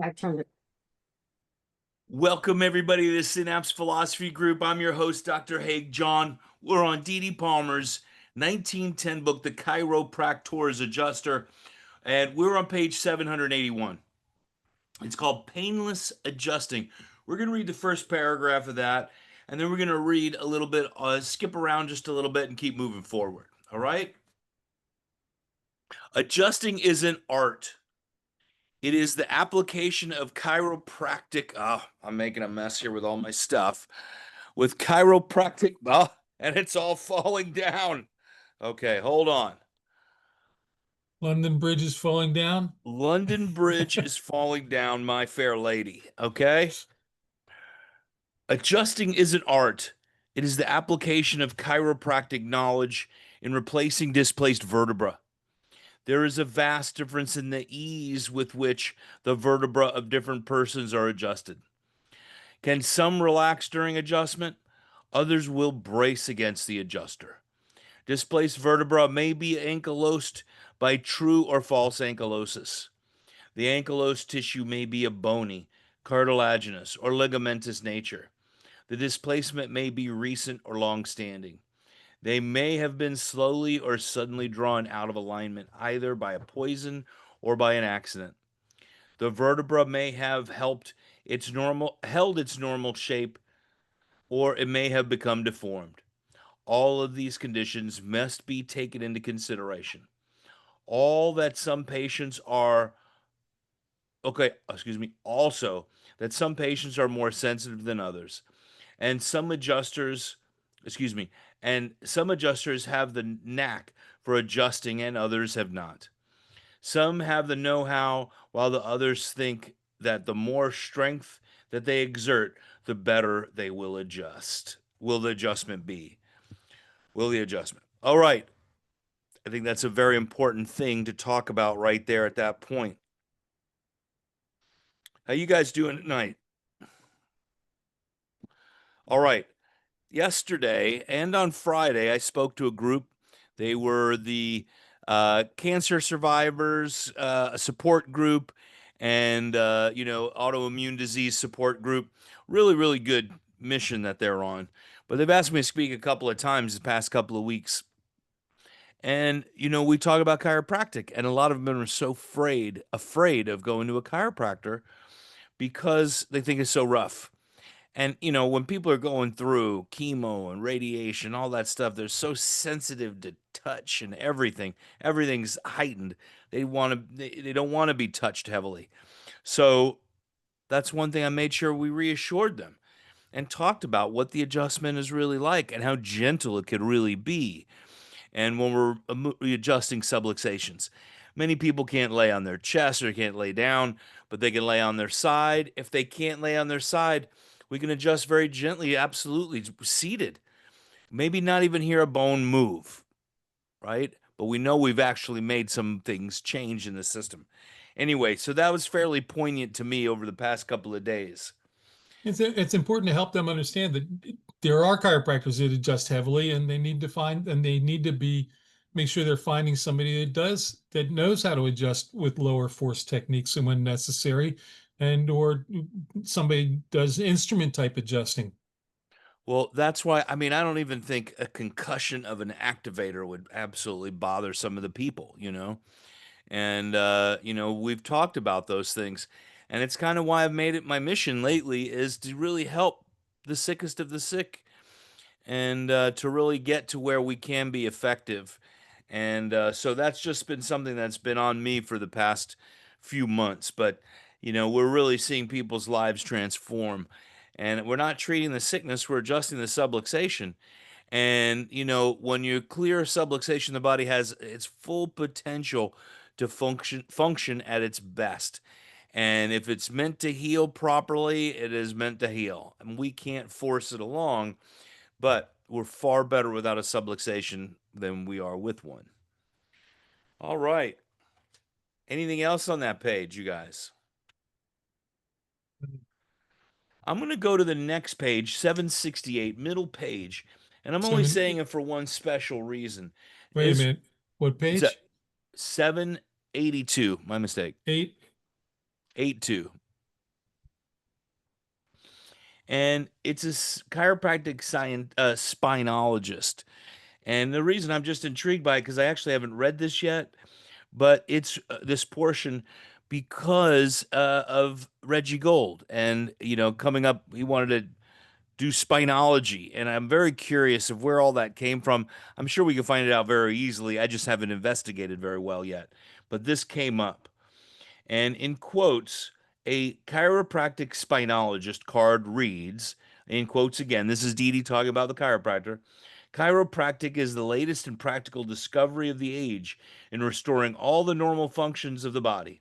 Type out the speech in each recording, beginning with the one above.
I turned it. Welcome, everybody, to the Synapse Philosophy Group. I'm your host, Dr. Haig John. We're on D.D. Palmer's 1910 book, The Chiropractor's Adjuster, and we're on page 781. It's called Painless Adjusting. We're going to read the first paragraph of that, and then we're going to read a little bit, skip around just a little bit, and keep moving forward. All right? Adjusting is an art. It is the application of chiropractic. Oh, I'm making a mess here with all my stuff. With chiropractic. Oh, and it's all falling down. Okay, hold on. London Bridge is falling down. London Bridge is falling down, my fair lady. Okay? Adjusting is an art. It is the application of chiropractic knowledge in replacing displaced vertebra. There is a vast difference in the ease with which the vertebra of different persons are adjusted. Can some relax during adjustment? Others will brace against the adjuster. Displaced vertebra may be ankylosed by true or false ankylosis. The ankylosed tissue may be of bony, cartilaginous, or ligamentous nature. The displacement may be recent or long-standing. They may have been slowly or suddenly drawn out of alignment, either by a poison or by an accident. The vertebra may have held its normal shape, or it may have become deformed. All of these conditions must be taken into consideration. All that some patients are, also that some patients are more sensitive than others, and some adjusters, excuse me, and some adjusters have the knack for adjusting and others have not. Some have the know how, while the others think that the more strength that they exert, the better they will adjust. Will the adjustment be? Will the adjustment? All right. I think that's a very important thing to talk about right there at that point. How you guys doing tonight? All right. Yesterday and on Friday, I spoke to a group. They were the cancer survivors support group and autoimmune disease support group. Really, really good mission that they're on. But they've asked me to speak a couple of times the past couple of weeks. And we talk about chiropractic, and a lot of them are so afraid of going to a chiropractor because they think it's so rough. And when people are going through chemo and radiation, all that stuff, they're so sensitive to touch and everything. Everything's heightened. They don't want to be touched heavily. So that's one thing I made sure we reassured them and talked about what the adjustment is really like and how gentle it could really be. And when we're adjusting subluxations, many people can't lay on their chest or can't lay down, but they can lay on their side. If they can't lay on their side, we can adjust very gently, absolutely seated. Maybe not even hear a bone move, right? But we know we've actually made some things change in the system. Anyway, so that was fairly poignant to me over the past couple of days. It's important to help them understand that there are chiropractors that adjust heavily, and they need to be make sure they're finding somebody that knows how to adjust with lower force techniques and when necessary, and or somebody does instrument type adjusting. Well, that's why, I mean, I don't even think a concussion of an activator would absolutely bother some of the people, And, we've talked about those things. And it's kind of why I've made it my mission lately is to really help the sickest of the sick and to really get to where we can be effective. And so that's just been something that's been on me for the past few months. But, we're really seeing people's lives transform. And we're not treating the sickness, we're adjusting the subluxation. And, when you clear subluxation, the body has its full potential to function at its best. And if it's meant to heal properly, it is meant to heal. And we can't force it along, but we're far better without a subluxation than we are with one. All right. Anything else on that page, you guys? I'm going to go to the next page, 768, middle page. And I'm only saying it for one special reason. Wait a minute. What It's a page? 782, my mistake. 8. 82. and it's a chiropractic spinologist. And the reason I'm just intrigued by it because I actually haven't read this yet, but it's this portion because of Reggie Gold, and coming up, he wanted to do spinology, and I'm very curious of where all that came from. I'm sure we can find it out very easily. I just haven't investigated very well yet, but this came up. And in quotes, a chiropractic spinologist card reads, in quotes again, this is Dee Dee talking about the chiropractor. Chiropractic is the latest and practical discovery of the age in restoring all the normal functions of the body.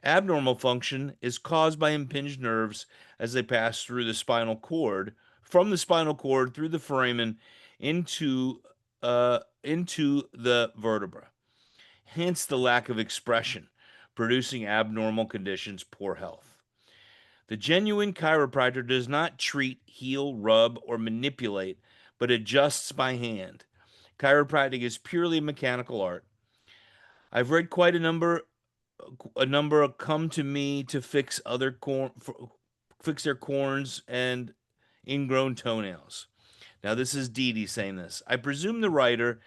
Abnormal function is caused by impinged nerves as they pass through the spinal cord, from the spinal cord through the foramen into the vertebra. Hence the lack of expression, producing abnormal conditions, poor health. The genuine chiropractor does not treat, heal, rub, or manipulate, but adjusts by hand. Chiropractic is purely a mechanical art. I've read quite a number come to me to fix their corns and ingrown toenails. Now this is Dee Dee saying this. I presume the writer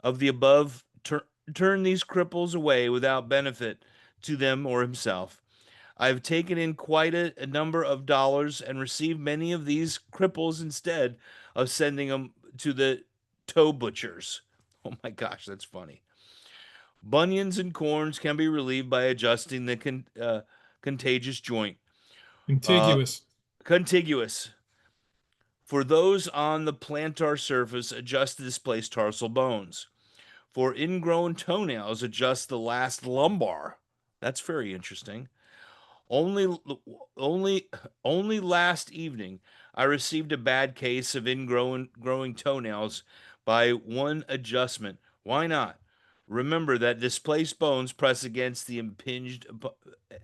of the above turned these cripples away without benefit to them or himself. I've taken in quite a number of dollars and received many of these cripples instead of sending them to the toe butchers. Oh my gosh, that's funny. Bunions and corns can be relieved by adjusting the contagious joint. Uh, Contiguous. contiguous. For those on the plantar surface, adjust the displaced tarsal bones. For ingrown toenails, adjust the last lumbar. That's very interesting. Only, only, only last evening, I received a bad case of ingrown growing toenails by one adjustment. Why not? Remember that displaced bones press against the and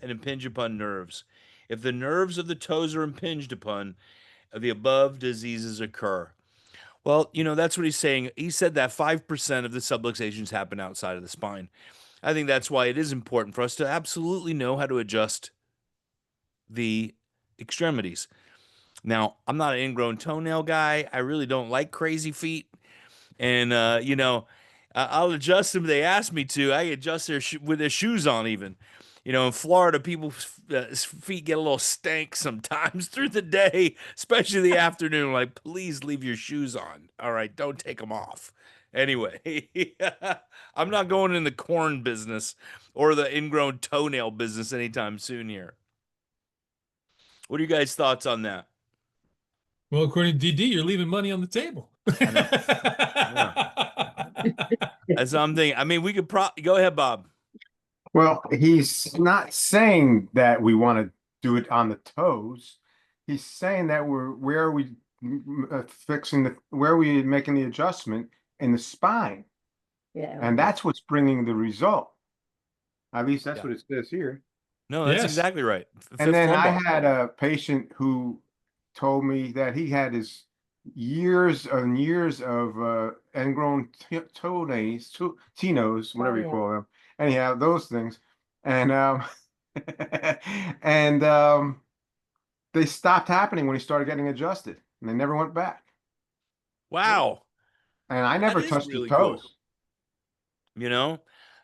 impinge upon nerves. If the nerves of the toes are impinged upon, the above diseases occur. Well, that's what he's saying. He said that 5% of the subluxations happen outside of the spine. I think that's why it is important for us to absolutely know how to adjust the extremities. Now, I'm not an ingrown toenail guy. I really don't like crazy feet. And, I'll adjust them. They ask me to. I adjust with their shoes on, even. In Florida, people's feet get a little stank sometimes through the day, especially the afternoon. Like, please leave your shoes on. All right, don't take them off. Anyway, I'm not going in the corn business or the ingrown toenail business anytime soon here. What are you guys' thoughts on that? Well, according to DD, you're leaving money on the table. I know. Yeah. That's what I'm thinking. I mean, we could go ahead, Bob. Well, he's not saying that we want to do it on the toes. He's saying that where are we where are we making the adjustment in the spine? Yeah. And that's what's bringing the result. At least that's Yeah. what it says here. No, that's Yes. exactly right. And then I lumbar. had a patient who told me that he had his years and years of ingrown toenails, tinos, whatever you yeah. call them. Anyhow, those things. And and they stopped happening when he started getting adjusted, and they never went back. Wow, And I that never is touched his really cool. toes. You know,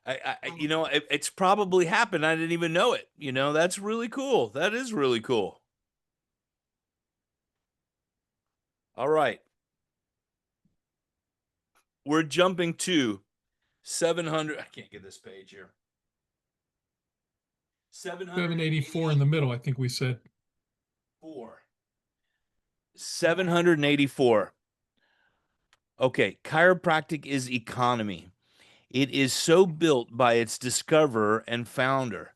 it's probably happened. I didn't even know it. That's really cool. That is really cool. All right, we're jumping to 700. I can't get this page here. 784 in the middle, I think we said. 784. Okay, chiropractic is economy. It is so built by its discoverer and founder.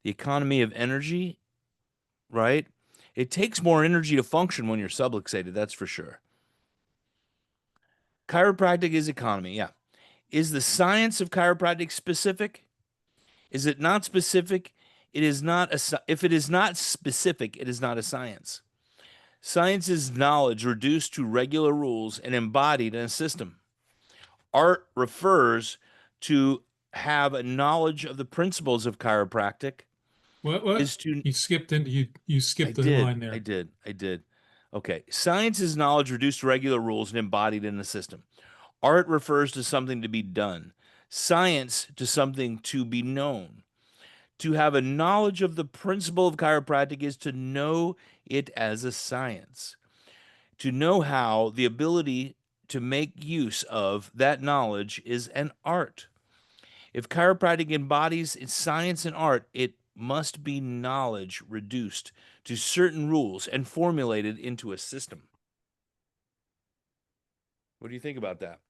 The economy of energy, right? It takes more energy to function when you're subluxated, that's for sure. Chiropractic is economy, yeah. Is the science of chiropractic specific? Is it not specific? It is not if it is not specific, it is not a science. Science is knowledge reduced to regular rules and embodied in a system. Art refers to have a knowledge of the principles of chiropractic What? is to You skipped into you I skipped the did. line I there. did. I did. Okay. Science is knowledge reduced to regular rules and embodied in the system. Art refers to something to be done. Science to something to be known. To have a knowledge of the principle of chiropractic is to know it as a science. To know how, the ability to make use of that knowledge is an art. If chiropractic embodies its science and art, it must be knowledge reduced to certain rules and formulated into a system. What do you think about that?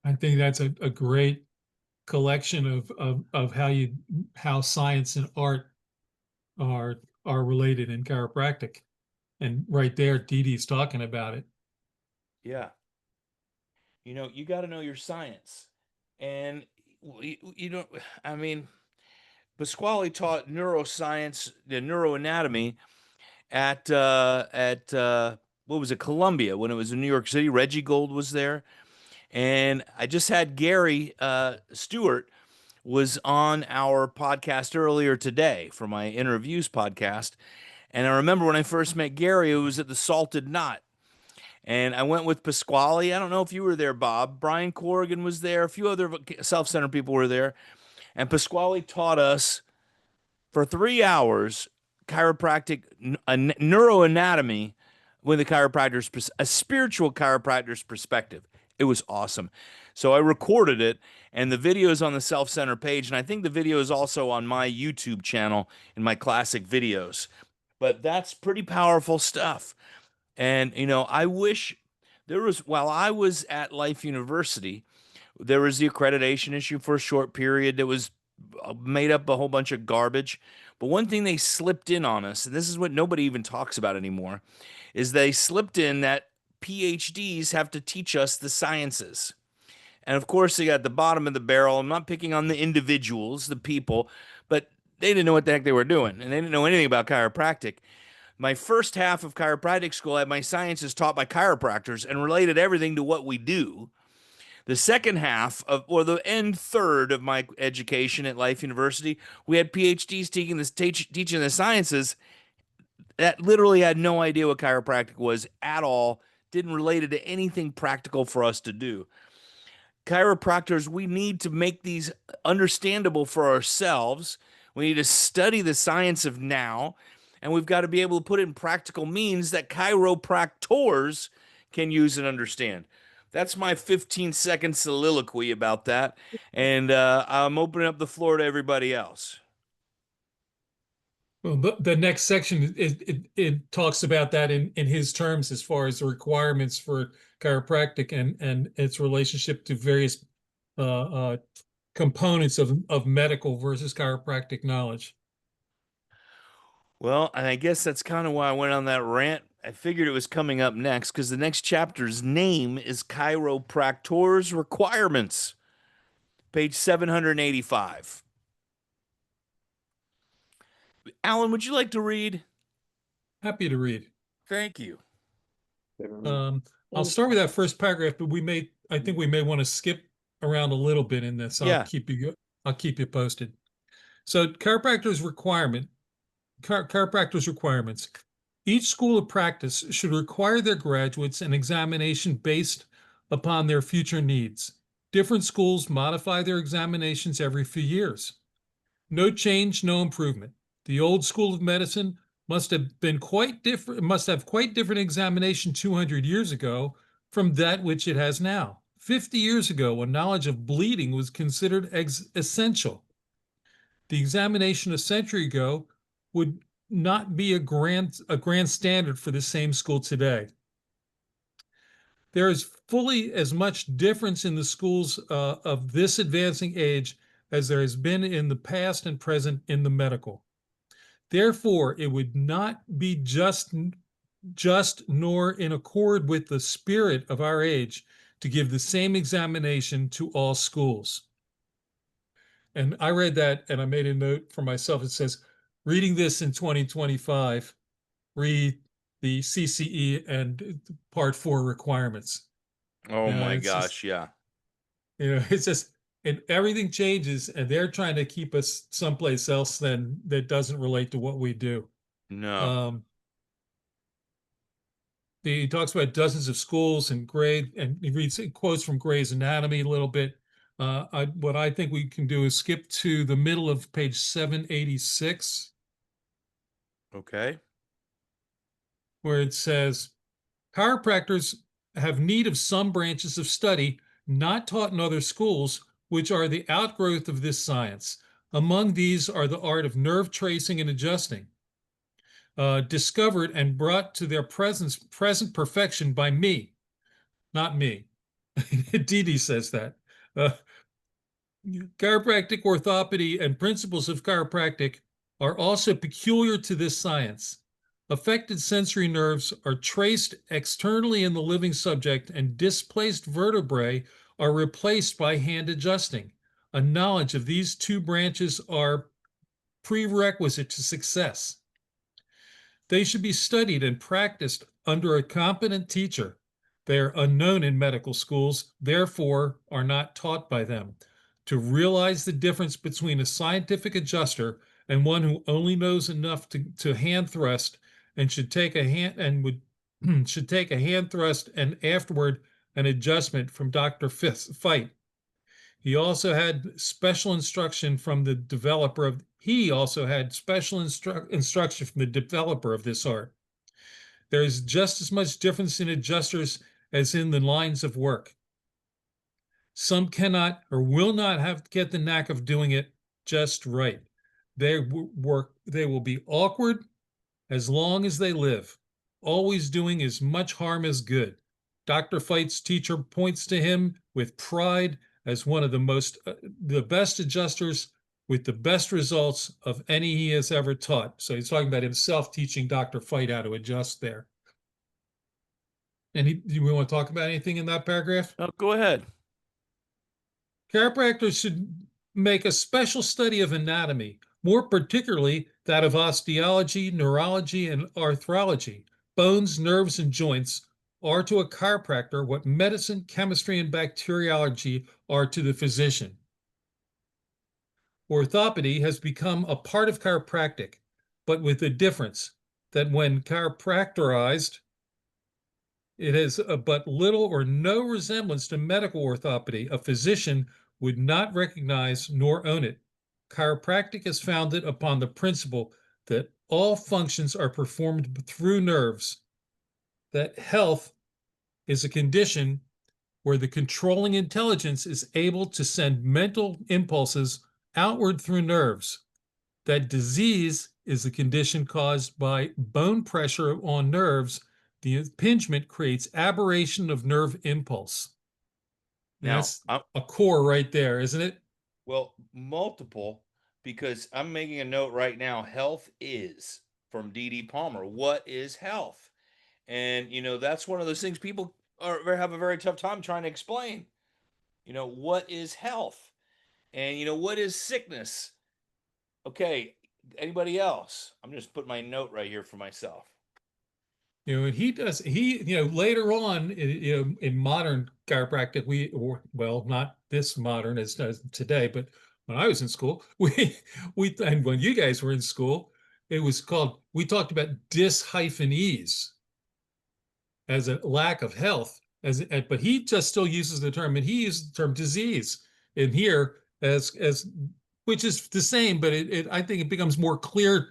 I think that's a great collection of how science and art are are related in chiropractic. And right there, Dee Dee's talking about it. Yeah. You got to know your science. And, you know, I mean, Pasquale taught neuroscience, the neuroanatomy at what was it, Columbia, when it was in New York City. Reggie Gold was there. And I just had Gary Stewart was on our podcast earlier today for my interviews podcast. And I remember when I first met Gary, it was at the Salted Knot. And I went with Pasquale. I don't know if you were there, Bob. Brian Corrigan was there. A few other self-centered people were there. And Pasquale taught us for 3 hours chiropractic, neuroanatomy with a spiritual chiropractor's perspective. It was awesome. So I recorded it, and the video is on the Self Center page, and I think the video is also on my YouTube channel in my classic videos. But that's pretty powerful stuff. And I wish there was, while I was at Life University, there was the accreditation issue for a short period that was made up a whole bunch of garbage. But one thing they slipped in on us, and this is what nobody even talks about anymore, is they slipped in that PhDs have to teach us the sciences. And of course, they got the bottom of the barrel. I'm not picking on the individuals, the people, but they didn't know what the heck they were doing, and they didn't know anything about chiropractic. My first half of chiropractic school, I had my sciences taught by chiropractors and related everything to what we do. The second half of, or the end third of my education at Life University, we had PhDs teaching the sciences that literally had no idea what chiropractic was at all, didn't relate it to anything practical for us to do. Chiropractors, we need to make these understandable for ourselves. We need to study the science of now, and we've got to be able to put it in practical means that chiropractors can use and understand. That's my 15-second soliloquy about that, and I'm opening up the floor to everybody else. Well, the next section it talks about that in his terms as far as the requirements for chiropractic and its relationship to various uh, components of medical versus chiropractic knowledge. Well, and I guess that's kind of why I went on that rant. I figured it was coming up next because the next chapter's name is Chiropractors Requirements, page 785. Alan, would you like to read? Happy to read. Thank you. Um, I'll start with that first paragraph, but I think we may want to skip around a little bit in this. Yeah. I'll keep you posted. So chiropractors requirements. Each school of practice should require their graduates an examination based upon their future needs. Different schools modify their examinations every few years. No change, no improvement. The old school of medicine must have quite different examination 200 years ago from that which it has now. 50 years ago, when knowledge of bleeding was considered essential. The examination a century ago would not be a grand standard for the same school today. There is fully as much difference in the schools of this advancing age as there has been in the past and present in the medical. Therefore, it would not be just nor in accord with the spirit of our age to give the same examination to all schools. And I read that and I made a note for myself. It says, reading this in 2025, read the CCE and Part 4 requirements. Oh my Just, gosh, yeah. it's just, and everything changes, and they're trying to keep us someplace else that doesn't relate to what we do. No. He talks about dozens of schools and and he reads quotes from Gray's Anatomy a little bit. What I think we can do is skip to the middle of page 786, Okay. where it says, chiropractors have need of some branches of study not taught in other schools, which are the outgrowth of this science. Among these are the art of nerve tracing and adjusting, discovered and brought to their present perfection by me, not me. Didi says that. Uh, Chiropractic orthopedy and principles of chiropractic are also peculiar to this science. Affected sensory nerves are traced externally in the living subject, and displaced vertebrae are replaced by hand adjusting. A knowledge of these two branches are prerequisite to success. They should be studied and practiced under a competent teacher. They are unknown in medical schools, therefore are not taught by them. To realize the difference between a scientific adjuster and one who only knows enough to hand thrust and should take a hand thrust and afterward an adjustment from Dr. Fight. He also had special instruction from the developer of instruction from the developer of this art. There is just as much difference in adjusters as in the lines of work. Some cannot or will not get the knack of doing it just right. They will be awkward as long as they live, always doing as much harm as good. Dr. Fight's teacher points to him with pride as one of the best adjusters with the best results of any he has ever taught. So he's talking about himself teaching Dr. Fight how to adjust there. And do we want to talk about anything in that paragraph? Oh, go ahead. Chiropractors should make a special study of anatomy, more particularly that of osteology, neurology, and arthrology. Bones, nerves, and joints are to a chiropractor what medicine, chemistry, and bacteriology are to the physician. Orthopedy has become a part of chiropractic, but with the difference that when chiropractorized, it has but little or no resemblance to medical orthopedy. A physician would not recognize nor own it. Chiropractic is founded upon the principle that all functions are performed through nerves, that health is a condition where the controlling intelligence is able to send mental impulses outward through nerves, that disease is a condition caused by bone pressure on nerves. The impingement creates aberration of nerve impulse. Now, that's a core right there, isn't it? Well, multiple, because I'm making a note right now. Health is from D.D. Palmer. What is health? And, that's one of those things people have a very tough time trying to explain. What is health? And, what is sickness? Okay, anybody else? I'm just putting my note right here for myself. And later on, in modern chiropractic, not this modern as today, but when I was in school, and when you guys were in school, we talked about dis-ease as a lack of health, but he just still uses the term, and he uses the term disease in here as which is the same, but I think it becomes more clear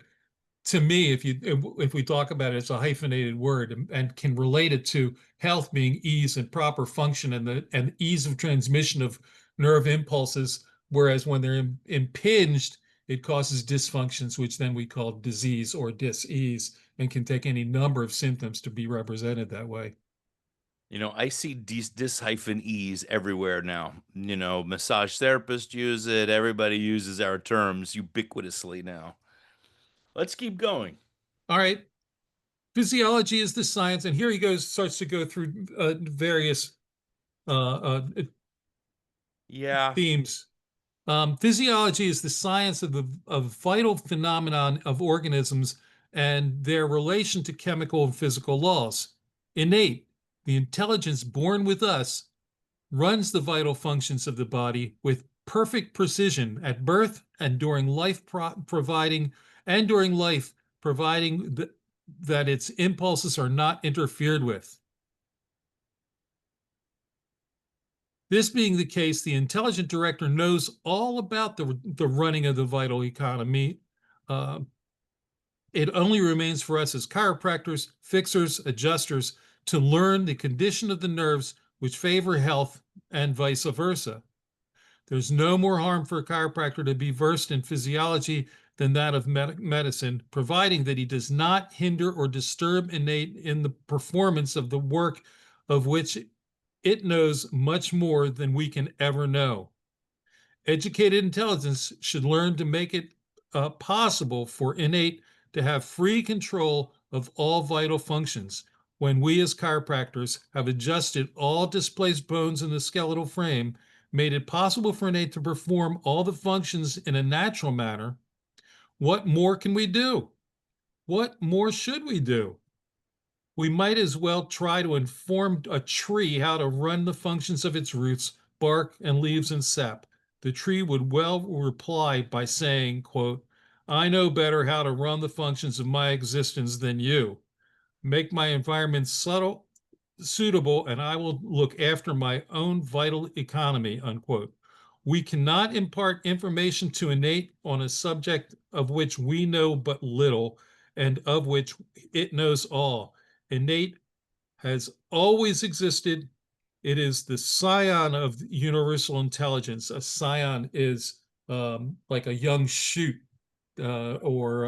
to me if we talk about it as a hyphenated word and can relate it to health being ease and proper function and ease of transmission of nerve impulses, whereas when they're impinged, it causes dysfunctions, which then we call disease or dis-ease, and can take any number of symptoms to be represented that way. I see dis-ease everywhere now. Massage therapists use it. Everybody uses our terms ubiquitously now. Let's keep going. All right. Physiology is the science, and here he starts to go through various themes. Physiology is the science of vital phenomenon of organisms and their relation to chemical and physical laws. Innate, the intelligence born with us, runs the vital functions of the body with perfect precision at birth and during life, providing that its impulses are not interfered with. This being the case, the intelligent director knows all about the running of the vital economy. It only remains for us as chiropractors, fixers, adjusters to learn the condition of the nerves which favor health and vice versa. There's no more harm for a chiropractor to be versed in physiology than that of medicine, providing that he does not hinder or disturb innate in the performance of the work of which it knows much more than we can ever know. Educated intelligence should learn to make it possible for innate to have free control of all vital functions. When we as chiropractors have adjusted all displaced bones in the skeletal frame, made it possible for innate to perform all the functions in a natural manner, what more can we do? What more should we do? We might as well try to inform a tree how to run the functions of its roots, bark, and leaves and sap. The tree would well reply by saying, quote, I know better how to run the functions of my existence than you. Make my environment suitable, and I will look after my own vital economy, unquote. We cannot impart information to innate on a subject of which we know but little and of which it knows all. Innate has always existed. It is the scion of universal intelligence. A scion is like a young shoot or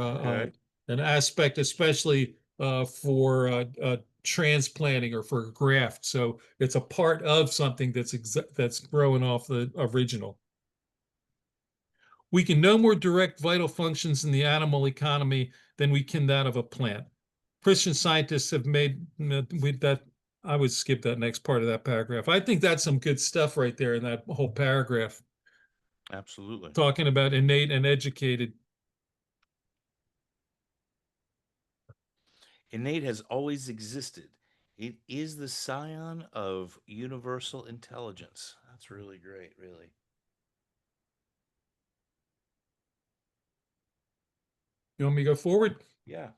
an aspect, especially for transplanting or for graft. So it's a part of something that's growing off the original. We can no more direct vital functions in the animal economy than we can that of a plant. Christian scientists have made that. I would skip that next part of that paragraph. I think that's some good stuff right there in that whole paragraph. Absolutely. Talking about innate and educated. Innate has always existed. It is the scion of universal intelligence. That's really great, really. You want me to go forward? Yeah.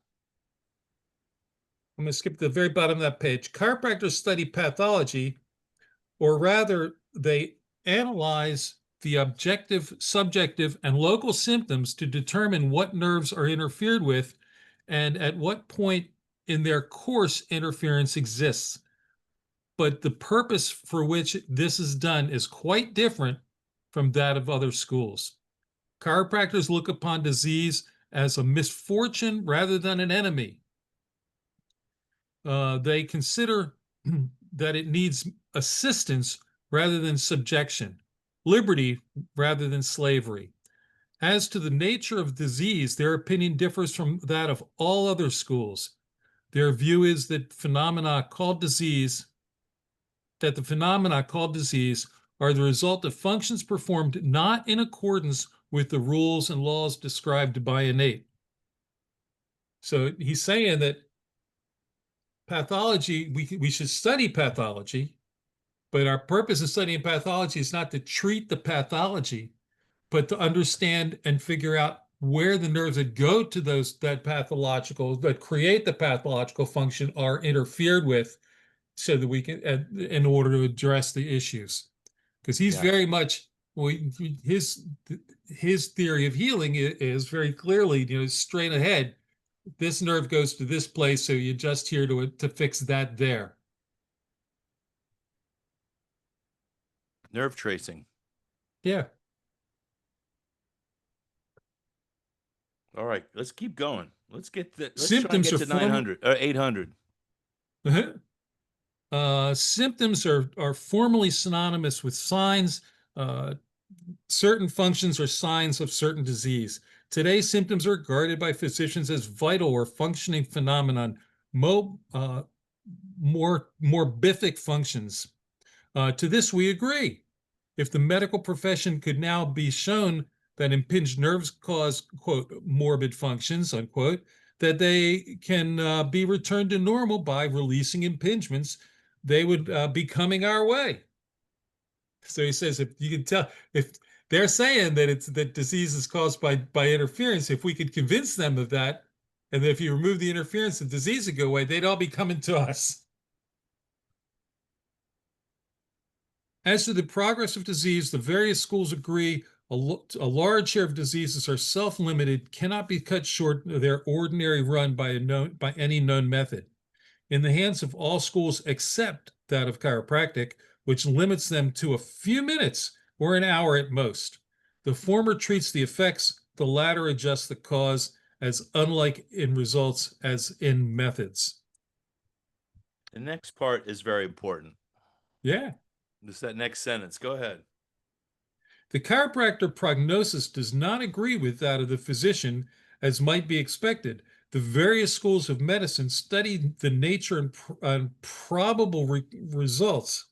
I'm going to skip to the very bottom of that page. Chiropractors study pathology, or rather, they analyze the objective, subjective, and local symptoms to determine what nerves are interfered with and at what point in their course interference exists. But the purpose for which this is done is quite different from that of other schools. Chiropractors look upon disease as a misfortune rather than an enemy. They consider that it needs assistance rather than subjection, liberty rather than slavery. As to the nature of disease, their opinion differs from that of all other schools. Their view is that the phenomena called disease are the result of functions performed not in accordance with the rules and laws described by innate. So he's saying that pathology, we should study pathology, but our purpose in studying pathology is not to treat the pathology, but to understand and figure out where the nerves that go to that create the pathological function are interfered with, so that we can, in order to address the issues. Because he's very much, his theory of healing is very clearly, straight ahead. This nerve goes to this place, so you adjust here to fix that there. Nerve tracing. Yeah. All right, let's keep going. Let's try and Symptoms get to 900 or 800. Symptoms are formally synonymous with signs. Certain functions are signs of certain disease. Today, symptoms are regarded by physicians as vital or functioning phenomenon, morbific functions. To this, we agree. If the medical profession could now be shown that impinged nerves cause, quote, morbid functions, unquote, that they can be returned to normal by releasing impingements, they would be coming our way. So he says, if you can tell, if they're saying that that disease is caused by interference, if we could convince them of that, And if you remove the interference, the disease would go away. They'd all be coming to us. As to the progress of disease, the various schools agree a large share of diseases are self-limited, cannot be cut short of their ordinary run by any known method. In the hands of all schools except that of chiropractic, which limits them to a few minutes or an hour at most. The former treats the effects, the latter adjusts the cause, as unlike in results as in methods. The next part is very important. Yeah. Just that next sentence. Go ahead. The chiropractor prognosis does not agree with that of the physician, as might be expected. The various schools of medicine study the nature and probable results.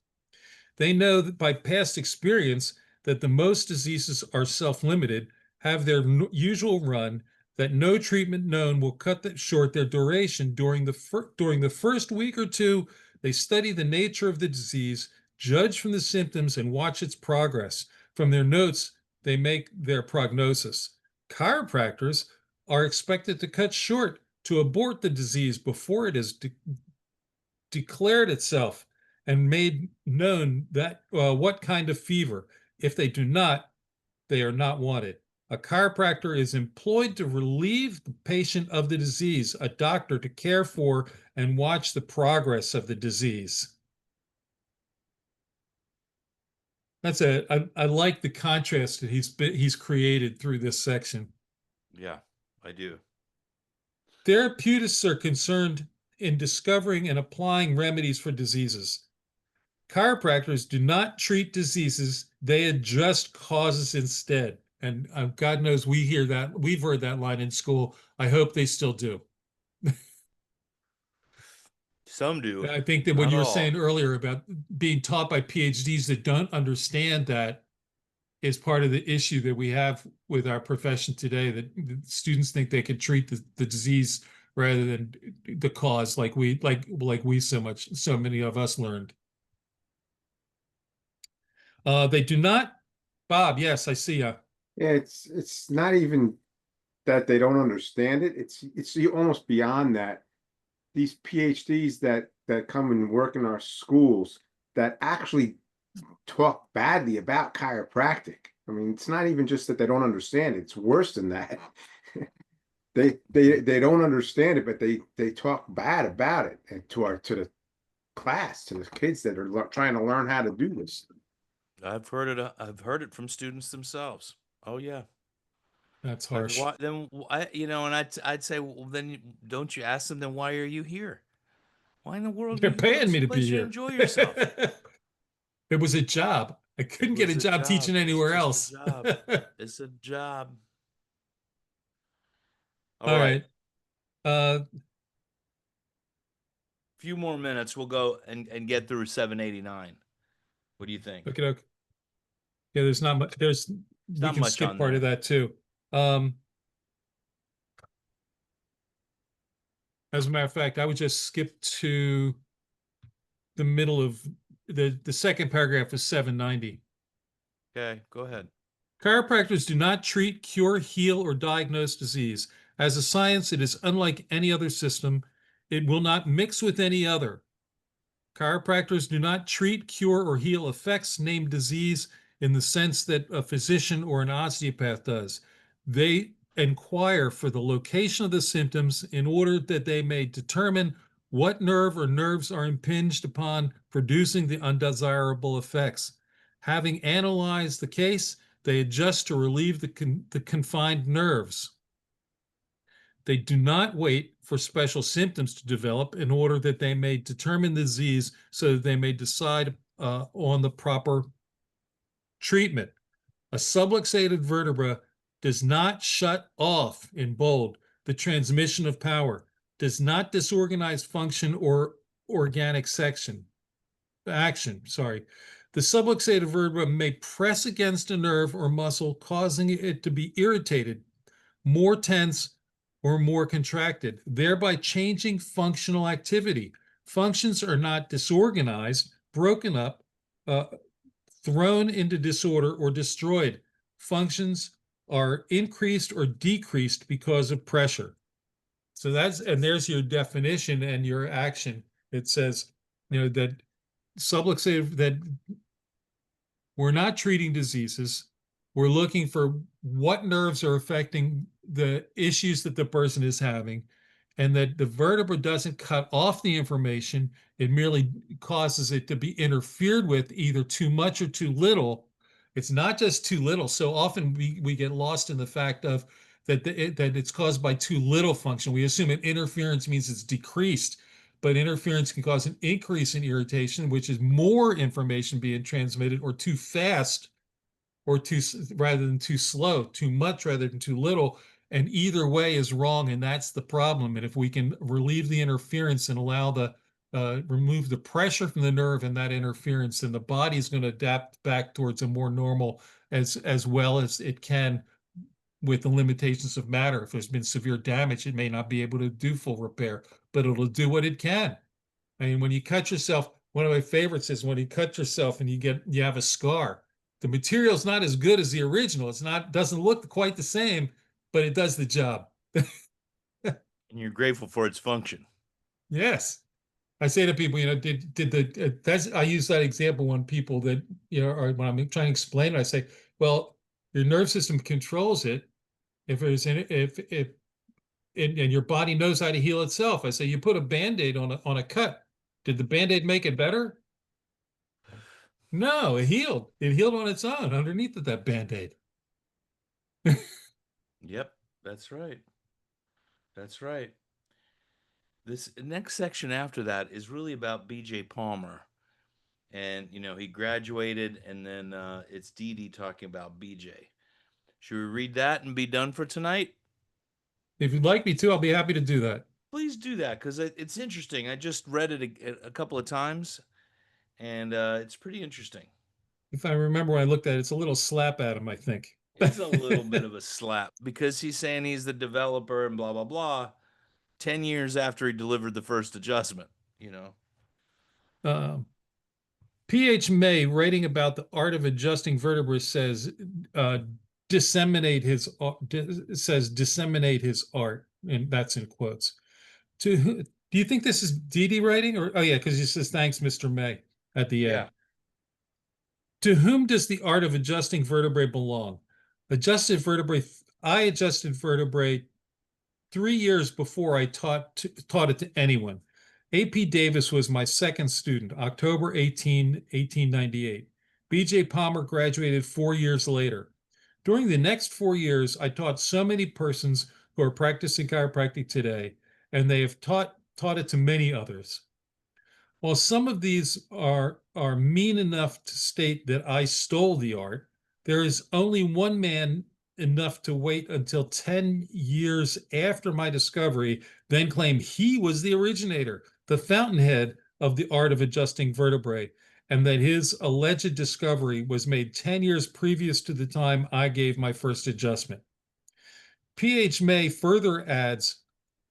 They know that by past experience that the most diseases are self-limited, have their usual run, that no treatment known will cut short their duration. During the first week or two, they study the nature of the disease, judge from the symptoms, and watch its progress. From their notes, they make their prognosis. Chiropractors are expected to cut short, to abort the disease before it has declared itself and made known that what kind of fever. If they do not, they are not wanted. A chiropractor is employed to relieve the patient of the disease, a doctor to care for and watch the progress of the disease. I like the contrast that he's created through this section. Yeah, I do. Therapeutists are concerned in discovering and applying remedies for diseases. Chiropractors do not treat diseases, they adjust causes instead. And God knows we've heard that line in school. I hope they still do. Some do. I think that what you were saying earlier about being taught by PhDs that don't understand that is part of the issue that we have with our profession today, that students think they can treat the disease rather than the cause, like we so many of us learned. They do not, Bob, yes, I see you. Yeah, it's not even that they don't understand it. It's almost beyond that. These PhDs that come and work in our schools that actually talk badly about chiropractic. I mean, it's not even just that they don't understand it. It's worse than that. They don't understand it, but they talk bad about it to the class, to the kids that are trying to learn how to do this. I've heard it. I've heard it from students themselves. Oh yeah, that's like, harsh. then and I'd say, well, then don't you ask them? Then why are you here? Why in the world They're are you here? paying me to be You here. enjoy yourself. It was a job. I couldn't get a job teaching anywhere else. A job. It's a job. All right. Few more minutes. We'll go and get through 789. What do you think? Okay. Yeah, there's not much. We not can much skip on part there. of that too. As a matter of fact, I would just skip to the middle of the second paragraph of 790. Okay, go ahead. Chiropractors do not treat, cure, heal, or diagnose disease. As a science, it is unlike any other system. It will not mix with any other. Chiropractors do not treat, cure, or heal effects named disease in the sense that a physician or an osteopath does. They inquire for the location of the symptoms in order that they may determine what nerve or nerves are impinged upon, producing the undesirable effects. Having analyzed the case, they adjust to relieve the confined nerves. They do not wait for special symptoms to develop in order that they may determine the disease so that they may decide on the proper treatment. A subluxated vertebra does not shut off, in bold, the transmission of power, does not disorganize function or organic action. The subluxated vertebra may press against a nerve or muscle, causing it to be irritated, more tense, or more contracted, thereby changing functional activity. Functions are not disorganized, broken up, thrown into disorder, or destroyed. Functions are increased or decreased because of pressure. So and there's your definition and your action. It says, that subluxative, that we're not treating diseases. We're looking for what nerves are affecting the issues that the person is having, and that the vertebra doesn't cut off the information. It merely causes it to be interfered with either too much or too little. It's not just too little. So often we get lost in the fact of that it's caused by too little function. We assume an interference means it's decreased, but interference can cause an increase in irritation, which is more information being transmitted, or too fast, or rather than too slow, too much rather than too little. And either way is wrong, and that's the problem. And if we can relieve the interference and allow remove the pressure from the nerve and that interference, then the body is going to adapt back towards a more normal, as well as it can, with the limitations of matter. If there's been severe damage, it may not be able to do full repair, but it'll do what it can. I mean, when you cut yourself, one of my favorites is when you cut yourself and you have a scar. The material's not as good as the original. Doesn't look quite the same, but it does the job. And you're grateful for its function. Yes. I say to people, I use that example when people that, or when I'm trying to explain it, I say, well, your nerve system controls it. If and your body knows how to heal itself. I say, you put a Band-Aid on a cut. Did the Band-Aid make it better? No, it healed. It healed on its own underneath of that Band-Aid. Yep, that's right. That's right. This next section after that is really about B.J. Palmer. And, he graduated, and then it's Dee Dee talking about B.J. Should we read that and be done for tonight? If you'd like me to, I'll be happy to do that. Please do that, because it's interesting. I just read it a couple of times, and it's pretty interesting. If I remember when I looked at it, it's a little slap at him, I think. It's a little bit of a slap, because he's saying he's the developer and blah, blah, blah, 10 years after he delivered the first adjustment, P.H. May, writing about the art of adjusting vertebrae, says, disseminate his art, and that's in quotes. Do you think this is Dee Dee writing? Or, oh yeah, because he says, thanks, Mr. May, at the end. To whom does the art of adjusting vertebrae belong? I adjusted vertebrae 3 years before I taught it to anyone. A.P. Davis was my second student, October 18, 1898. B.J. Palmer graduated 4 years later. During the next 4 years, I taught so many persons who are practicing chiropractic today, and they have taught it to many others. While some of these are mean enough to state that I stole the art, there is only one man enough to wait until 10 years after my discovery, then claim he was the originator, the fountainhead of the art of adjusting vertebrae, and that his alleged discovery was made 10 years previous to the time I gave my first adjustment. P.H. May further adds,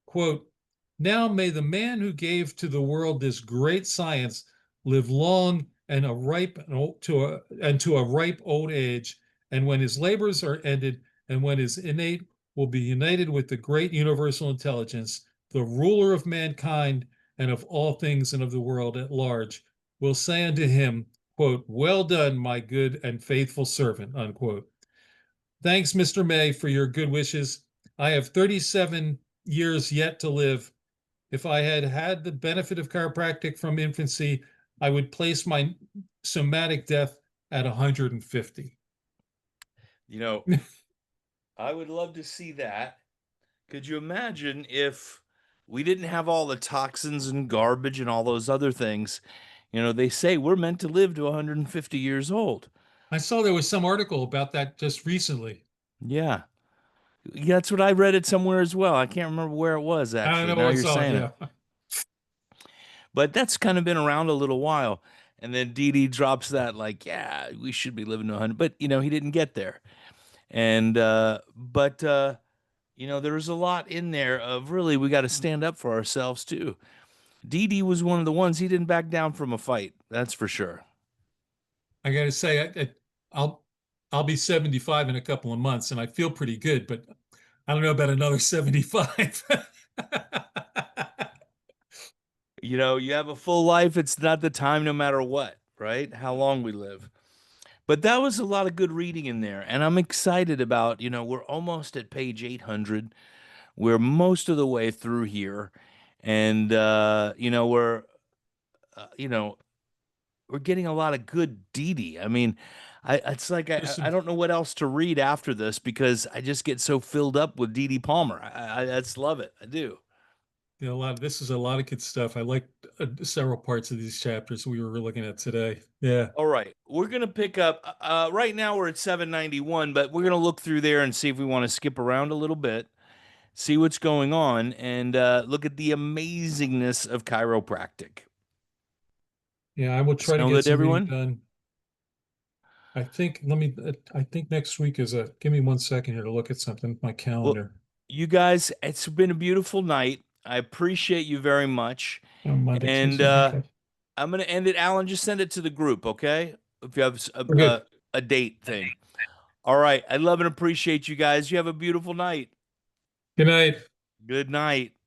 quote, now may the man who gave to the world this great science live long and to a ripe old age, and when his labors are ended, and when his innate will be united with the great universal intelligence, the ruler of mankind and of all things and of the world at large, will say unto him, quote, well done, my good and faithful servant, unquote. Thanks, Mr. May, for your good wishes. I have 37 years yet to live. If I had had the benefit of chiropractic from infancy, I would place my somatic death at 150. I would love to see that. Could you imagine if we didn't have all the toxins and garbage and all those other things? They say we're meant to live to 150 years old. I saw there was some article about that just recently. Yeah. That's what I read it somewhere as well. I can't remember where it was, actually. I don't know now where I you're saw saying it. it. But that's kind of been around a little while. And then Dee Dee drops that, like, yeah, we should be living to 100. But, he didn't get there. And, but there was a lot in there of really, we got to stand up for ourselves too. Dee Dee was one of the ones, he didn't back down from a fight. That's for sure. I got to say, I'll be 75 in a couple of months, and I feel pretty good, but I don't know about another 75. You know, you have a full life. It's not the time, no matter what, right? How long we live. But that was a lot of good reading in there. And I'm excited about, you know, we're almost at page 800. We're most of the way through here. And, you know, you know, we're getting a lot of good Didi. I mean, it's like There's I some, don't know what else to read after this because I just get so filled up with Didi Palmer. I just love it. I do. you know, this is a lot of good stuff. I like several parts of these chapters we were looking at today. Yeah. All right, we're gonna pick up. Right now we're at 791, but we're gonna look through there and see if we want to skip around a little bit, see what's going on, and look at the amazingness of chiropractic. Yeah, I will try to Sound get good, some reading everyone? done. I think next week is give me 1 second here to look at something, my Well, calendar. you guys, it's been a beautiful night. I appreciate you very much, Monday, and Tuesday. Okay. I'm gonna end it. Alan, just send it to the group, okay? If you have We're good. a date thing. All right, I love and appreciate you guys. You have a beautiful night. Good night. Good night.